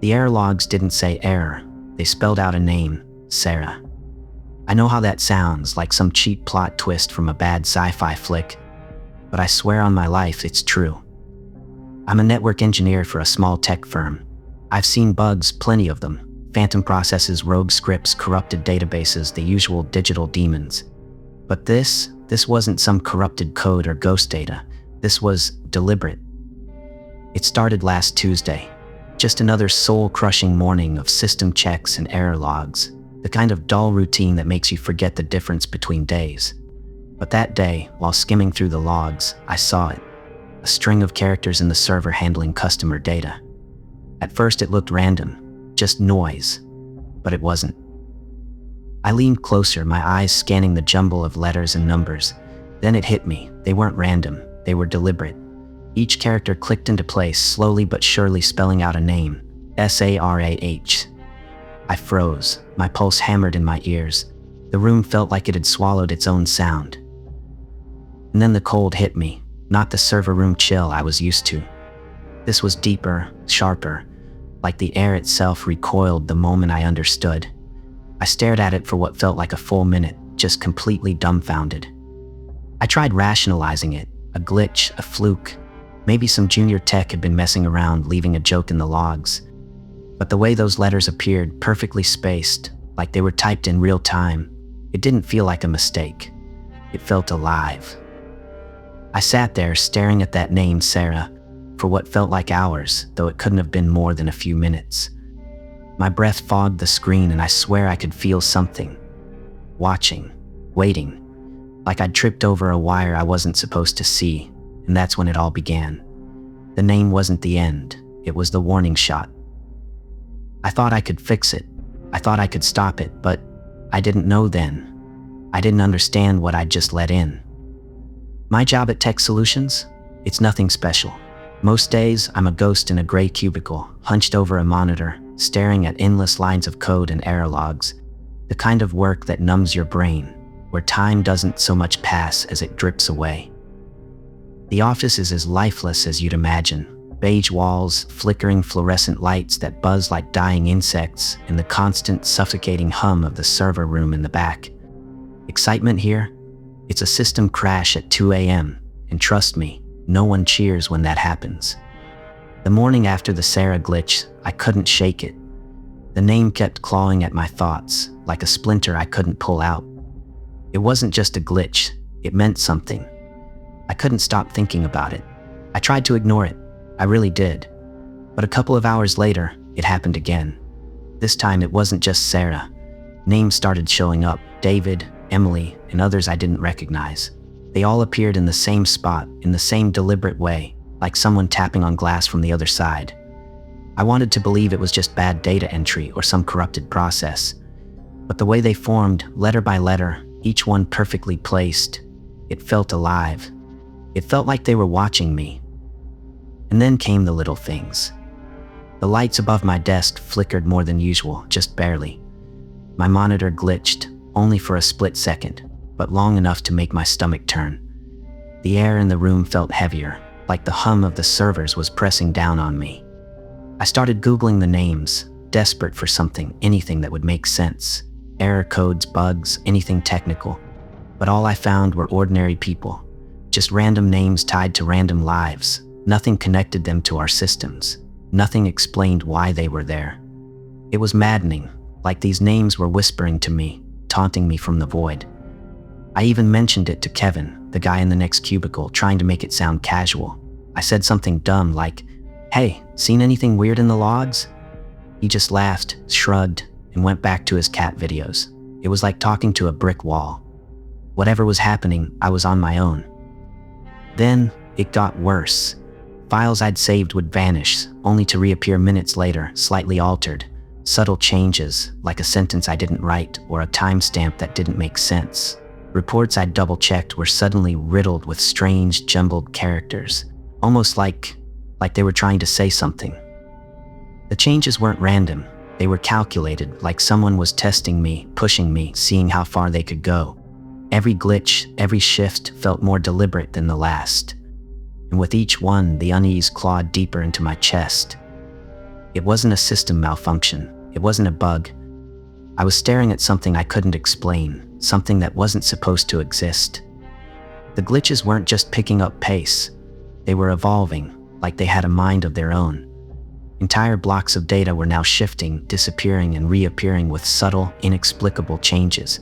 The error logs didn't say error, they spelled out a name, Sarah. I know how that sounds, like some cheap plot twist from a bad sci-fi flick, but I swear on my life it's true. I'm a network engineer for a small tech firm. I've seen bugs, plenty of them. Phantom processes, rogue scripts, corrupted databases, the usual digital demons. But this wasn't some corrupted code or ghost data. This was deliberate. It started last Tuesday. Just another soul-crushing morning of system checks and error logs. The kind of dull routine that makes you forget the difference between days. But that day, while skimming through the logs, I saw it. A string of characters in the server handling customer data. At first it looked random, just noise, but it wasn't. I leaned closer, my eyes scanning the jumble of letters and numbers. Then it hit me, they weren't random, they were deliberate. Each character clicked into place, slowly but surely spelling out a name, S-A-R-A-H. I froze, my pulse hammered in my ears. The room felt like it had swallowed its own sound. And then the cold hit me, not the server room chill I was used to. This was deeper, sharper, like the air itself recoiled the moment I understood. I stared at it for what felt like a full minute, just completely dumbfounded. I tried rationalizing it, a glitch, a fluke. Maybe some junior tech had been messing around, leaving a joke in the logs. But the way those letters appeared, perfectly spaced, like they were typed in real time, it didn't feel like a mistake. It felt alive. I sat there staring at that name, Sarah, for what felt like hours, though it couldn't have been more than a few minutes. My breath fogged the screen and I swear I could feel something. Watching, waiting, like I'd tripped over a wire I wasn't supposed to see, and that's when it all began. The name wasn't the end, it was the warning shot. I thought I could fix it. I thought I could stop it, but I didn't know then. I didn't understand what I'd just let in. My job at Tech Solutions? It's nothing special. Most days, I'm a ghost in a gray cubicle, hunched over a monitor, staring at endless lines of code and error logs. The kind of work that numbs your brain, where time doesn't so much pass as it drips away. The office is as lifeless as you'd imagine. Beige walls, flickering fluorescent lights that buzz like dying insects, and the constant suffocating hum of the server room in the back. Excitement here? It's a system crash at 2 a.m., and trust me, no one cheers when that happens. The morning after the Sarah glitch, I couldn't shake it. The name kept clawing at my thoughts, like a splinter I couldn't pull out. It wasn't just a glitch, it meant something. I couldn't stop thinking about it. I tried to ignore it. I really did. But a couple of hours later, it happened again. This time it wasn't just Sarah. Names started showing up, David, Emily, and others I didn't recognize. They all appeared in the same spot, in the same deliberate way, like someone tapping on glass from the other side. I wanted to believe it was just bad data entry or some corrupted process. But the way they formed, letter by letter, each one perfectly placed, it felt alive. It felt like they were watching me. And then came the little things. The lights above my desk flickered more than usual, just barely. My monitor glitched, only for a split second, but long enough to make my stomach turn. The air in the room felt heavier, like the hum of the servers was pressing down on me. I started Googling the names, desperate for something, anything that would make sense. Error codes, bugs, anything technical. But all I found were ordinary people. Just random names tied to random lives. Nothing connected them to our systems. Nothing explained why they were there. It was maddening, like these names were whispering to me, taunting me from the void. I even mentioned it to Kevin, the guy in the next cubicle, trying to make it sound casual. I said something dumb like, "Hey, seen anything weird in the logs?" He just laughed, shrugged, and went back to his cat videos. It was like talking to a brick wall. Whatever was happening, I was on my own. Then, it got worse. Files I'd saved would vanish, only to reappear minutes later, slightly altered. Subtle changes, like a sentence I didn't write or a timestamp that didn't make sense. Reports I'd double-checked were suddenly riddled with strange, jumbled characters, almost like they were trying to say something. The changes weren't random. They were calculated, like someone was testing me, pushing me, seeing how far they could go. Every glitch, every shift felt more deliberate than the last. And with each one, the unease clawed deeper into my chest. It wasn't a system malfunction. It wasn't a bug. I was staring at something I couldn't explain, something that wasn't supposed to exist. The glitches weren't just picking up pace. They were evolving, like they had a mind of their own. Entire blocks of data were now shifting, disappearing, and reappearing with subtle, inexplicable changes.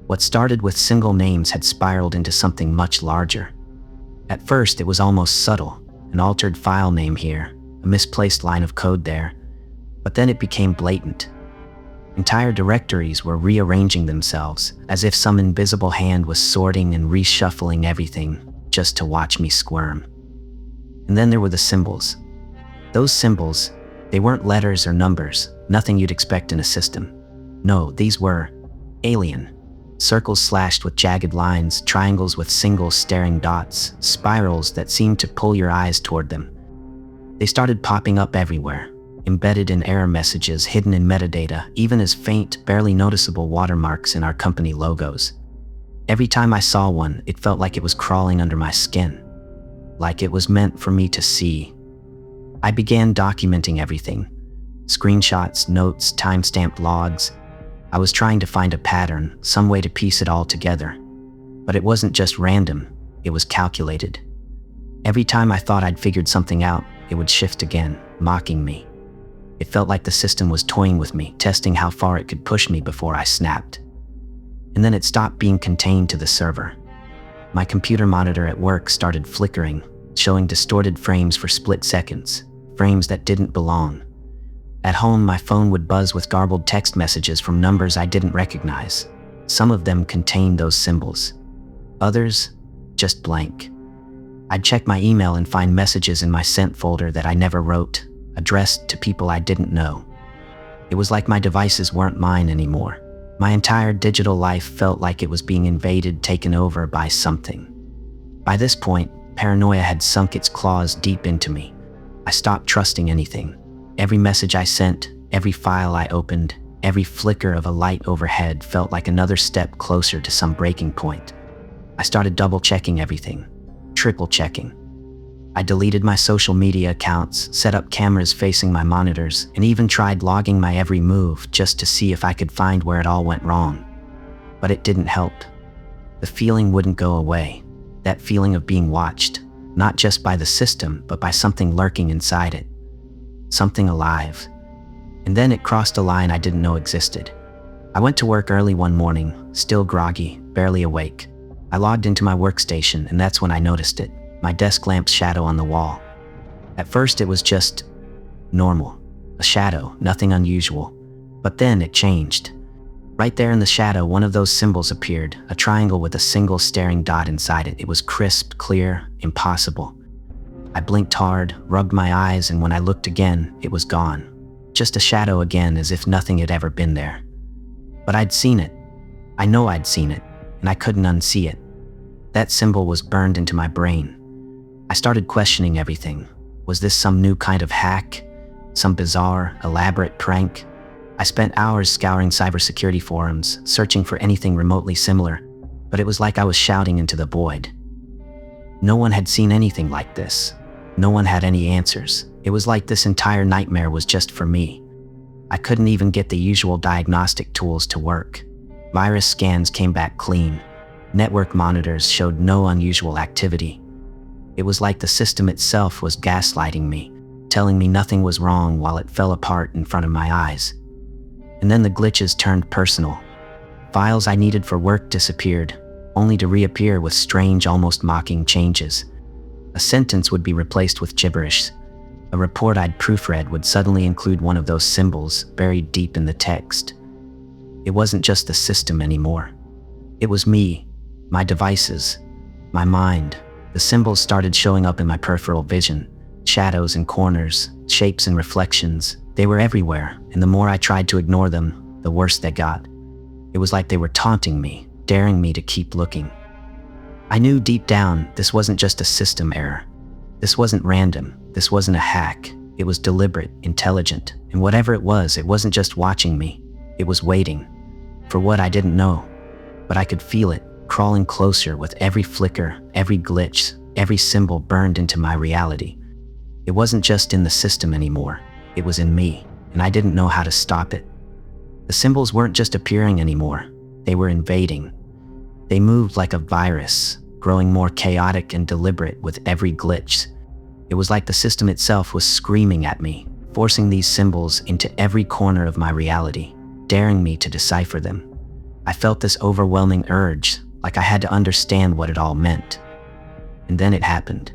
What started with single names had spiraled into something much larger. At first, it was almost subtle, an altered file name here, a misplaced line of code there, but then it became blatant. Entire directories were rearranging themselves, as if some invisible hand was sorting and reshuffling everything just to watch me squirm. And then there were the symbols. Those symbols, they weren't letters or numbers, nothing you'd expect in a system. No, these were alien. Circles slashed with jagged lines, triangles with single staring dots, spirals that seemed to pull your eyes toward them. They started popping up everywhere, embedded in error messages, hidden in metadata, even as faint, barely noticeable watermarks in our company logos. Every time I saw one, it felt like it was crawling under my skin, like it was meant for me to see. I began documenting everything. Screenshots, notes, timestamped logs. I was trying to find a pattern, some way to piece it all together. But it wasn't just random, it was calculated. Every time I thought I'd figured something out, it would shift again, mocking me. It felt like the system was toying with me, testing how far it could push me before I snapped. And then it stopped being contained to the server. My computer monitor at work started flickering, showing distorted frames for split seconds, frames that didn't belong. At home, my phone would buzz with garbled text messages from numbers I didn't recognize. Some of them contained those symbols. Others, just blank. I'd check my email and find messages in my sent folder that I never wrote, addressed to people I didn't know. It was like my devices weren't mine anymore. My entire digital life felt like it was being invaded, taken over by something. By this point, paranoia had sunk its claws deep into me. I stopped trusting anything. Every message I sent, every file I opened, every flicker of a light overhead felt like another step closer to some breaking point. I started double-checking everything, triple-checking. I deleted my social media accounts, set up cameras facing my monitors, and even tried logging my every move just to see if I could find where it all went wrong. But it didn't help. The feeling wouldn't go away. That feeling of being watched, not just by the system, but by something lurking inside it. Something alive. And then it crossed a line I didn't know existed. I went to work early one morning, still groggy, barely awake. I logged into my workstation, and that's when I noticed it, my desk lamp's shadow on the wall. At first it was just normal, a shadow, nothing unusual. But then it changed. Right there in the shadow, one of those symbols appeared, a triangle with a single staring dot inside it. It was crisp, clear, impossible. I blinked hard, rubbed my eyes, and when I looked again, it was gone. Just a shadow again, as if nothing had ever been there. But I'd seen it. I know I'd seen it, and I couldn't unsee it. That symbol was burned into my brain. I started questioning everything. Was this some new kind of hack? Some bizarre, elaborate prank? I spent hours scouring cybersecurity forums, searching for anything remotely similar, but it was like I was shouting into the void. No one had seen anything like this. No one had any answers. It was like this entire nightmare was just for me. I couldn't even get the usual diagnostic tools to work. Virus scans came back clean. Network monitors showed no unusual activity. It was like the system itself was gaslighting me, telling me nothing was wrong while it fell apart in front of my eyes. And then the glitches turned personal. Files I needed for work disappeared, only to reappear with strange, almost mocking changes. A sentence would be replaced with gibberish. A report I'd proofread would suddenly include one of those symbols buried deep in the text. It wasn't just the system anymore. It was me, my devices, my mind. The symbols started showing up in my peripheral vision, shadows and corners, shapes and reflections. They were everywhere, and the more I tried to ignore them, the worse they got. It was like they were taunting me, daring me to keep looking. I knew deep down this wasn't just a system error. This wasn't random. This wasn't a hack. It was deliberate, intelligent, and whatever it wasn't just watching me. It was waiting for what I didn't know. But I could feel it, crawling closer with every flicker, every glitch, every symbol burned into my reality. It wasn't just in the system anymore. It was in me, and I didn't know how to stop it. The symbols weren't just appearing anymore. They were invading. They moved like a virus, growing more chaotic and deliberate with every glitch. It was like the system itself was screaming at me, forcing these symbols into every corner of my reality, daring me to decipher them. I felt this overwhelming urge, like I had to understand what it all meant. And then it happened.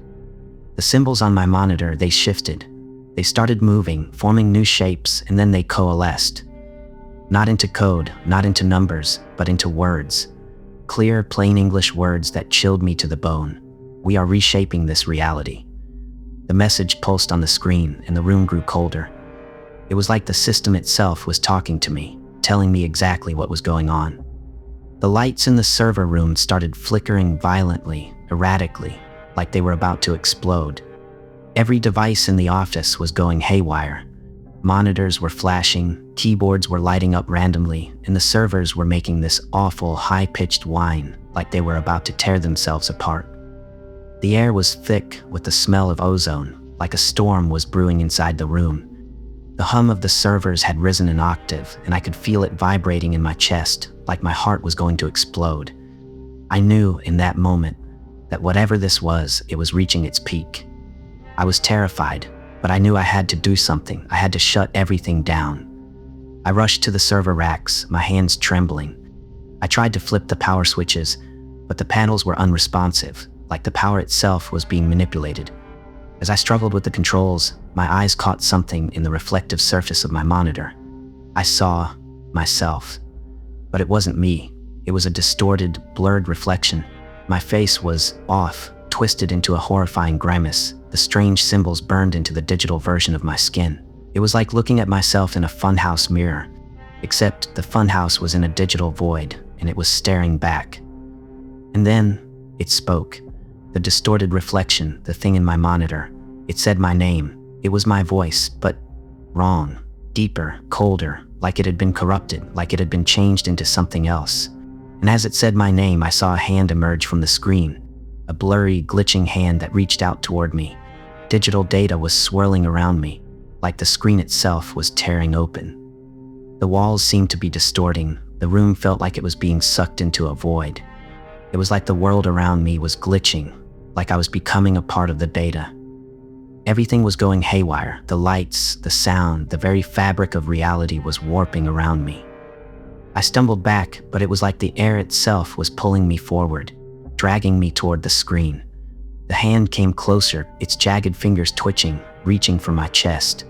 The symbols on my monitor, they shifted. They started moving, forming new shapes, and then they coalesced. Not into code, not into numbers, but into words. Clear, plain English words that chilled me to the bone. We are reshaping this reality. The message pulsed on the screen, and the room grew colder. It was like the system itself was talking to me, telling me exactly what was going on. The lights in the server room started flickering violently, erratically, like they were about to explode. Every device in the office was going haywire. Monitors were flashing, keyboards were lighting up randomly, and the servers were making this awful, high-pitched whine, like they were about to tear themselves apart. The air was thick with the smell of ozone, like a storm was brewing inside the room. The hum of the servers had risen an octave, and I could feel it vibrating in my chest, like my heart was going to explode. I knew in that moment that whatever this was, it was reaching its peak. I was terrified, but I knew I had to do something. I had to shut everything down. I rushed to the server racks, my hands trembling. I tried to flip the power switches, but the panels were unresponsive, like the power itself was being manipulated. As I struggled with the controls, my eyes caught something in the reflective surface of my monitor. I saw myself. But it wasn't me. It was a distorted, blurred reflection. My face was off, twisted into a horrifying grimace. The strange symbols burned into the digital version of my skin. It was like looking at myself in a funhouse mirror, except the funhouse was in a digital void, and it was staring back. And then it spoke. The distorted reflection, the thing in my monitor. It said my name. It was my voice, but wrong, deeper, colder, like it had been corrupted, like it had been changed into something else. And as it said my name, I saw a hand emerge from the screen. A blurry, glitching hand that reached out toward me. Digital data was swirling around me, like the screen itself was tearing open. The walls seemed to be distorting. The room felt like it was being sucked into a void. It was like the world around me was glitching, like I was becoming a part of the data. Everything was going haywire. The lights, the sound, the very fabric of reality was warping around me. I stumbled back, but it was like the air itself was pulling me forward, dragging me toward the screen. The hand came closer, its jagged fingers twitching, reaching for my chest.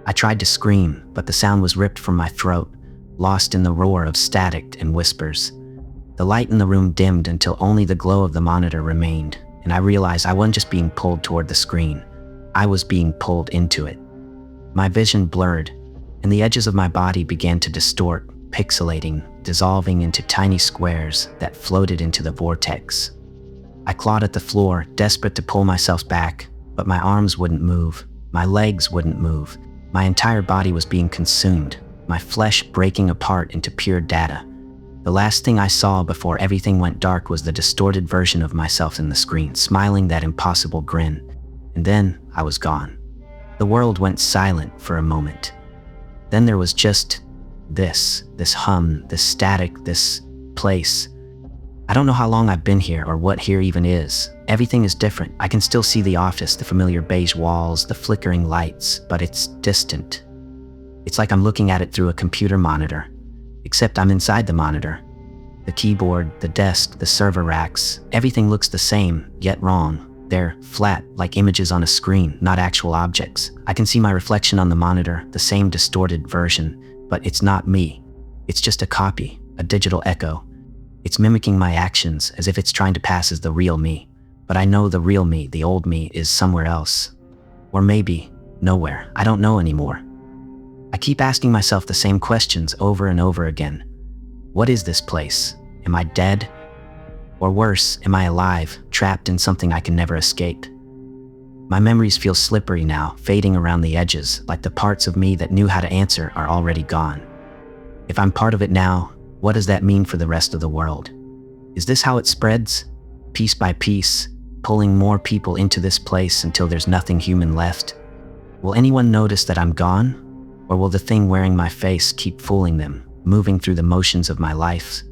I tried to scream, but the sound was ripped from my throat, lost in the roar of static and whispers. The light in the room dimmed until only the glow of the monitor remained, and I realized I wasn't just being pulled toward the screen. I was being pulled into it. My vision blurred, and the edges of my body began to distort, pixelating, dissolving into tiny squares that floated into the vortex. I clawed at the floor, desperate to pull myself back, but my arms wouldn't move, my legs wouldn't move. My entire body was being consumed, my flesh breaking apart into pure data. The last thing I saw before everything went dark was the distorted version of myself in the screen, smiling that impossible grin. And then I was gone. The world went silent for a moment. Then there was just this hum, this static, this place. I don't know how long I've been here or what here even is. Everything is different. I can still see the office, the familiar beige walls, the flickering lights, but it's distant. It's like I'm looking at it through a computer monitor, except I'm inside the monitor. The keyboard, the desk, the server racks, everything looks the same, yet wrong. They're flat, like images on a screen, not actual objects. I can see my reflection on the monitor, the same distorted version, but it's not me. It's just a copy, a digital echo. It's mimicking my actions as if it's trying to pass as the real me. But I know the real me, the old me, is somewhere else. Or maybe nowhere. I don't know anymore. I keep asking myself the same questions over and over again. What is this place? Am I dead? Or worse, am I alive, trapped in something I can never escape? My memories feel slippery now, fading around the edges, like the parts of me that knew how to answer are already gone. If I'm part of it now, what does that mean for the rest of the world? Is this how it spreads? Piece by piece, pulling more people into this place until there's nothing human left? Will anyone notice that I'm gone? Or will the thing wearing my face keep fooling them, moving through the motions of my life?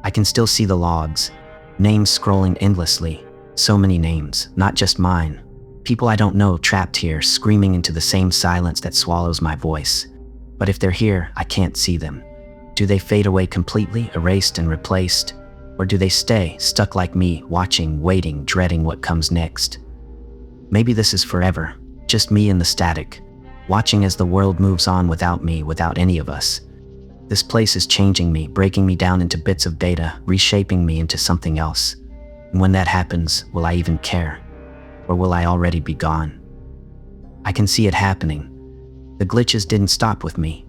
I can still see the logs, names scrolling endlessly, so many names, not just mine. People I don't know trapped here, screaming into the same silence that swallows my voice. But if they're here, I can't see them. Do they fade away completely, erased and replaced? Or do they stay, stuck like me, watching, waiting, dreading what comes next? Maybe this is forever, just me and the static, watching as the world moves on without me, without any of us. This place is changing me, breaking me down into bits of data, reshaping me into something else. And when that happens, will I even care? Or will I already be gone? I can see it happening. The glitches didn't stop with me.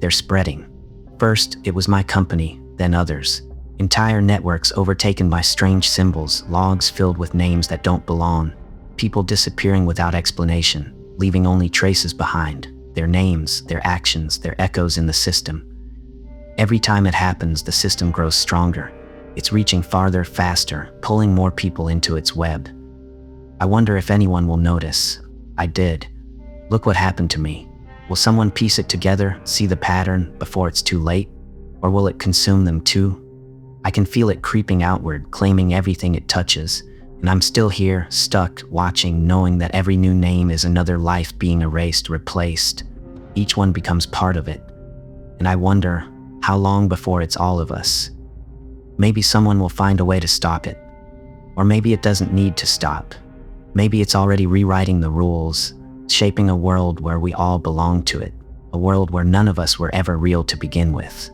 They're spreading. First, it was my company, then others. Entire networks overtaken by strange symbols, logs filled with names that don't belong, people disappearing without explanation, leaving only traces behind, their names, their actions, their echoes in the system. Every time it happens, the system grows stronger. It's reaching farther, faster, pulling more people into its web. I wonder if anyone will notice. I did. Look what happened to me. Will someone piece it together, see the pattern before it's too late? Or will it consume them too? I can feel it creeping outward, claiming everything it touches. And I'm still here, stuck, watching, knowing that every new name is another life being erased, replaced. Each one becomes part of it. And I wonder, how long before it's all of us? Maybe someone will find a way to stop it. Or maybe it doesn't need to stop. Maybe it's already rewriting the rules, shaping a world where we all belong to it, a world where none of us were ever real to begin with.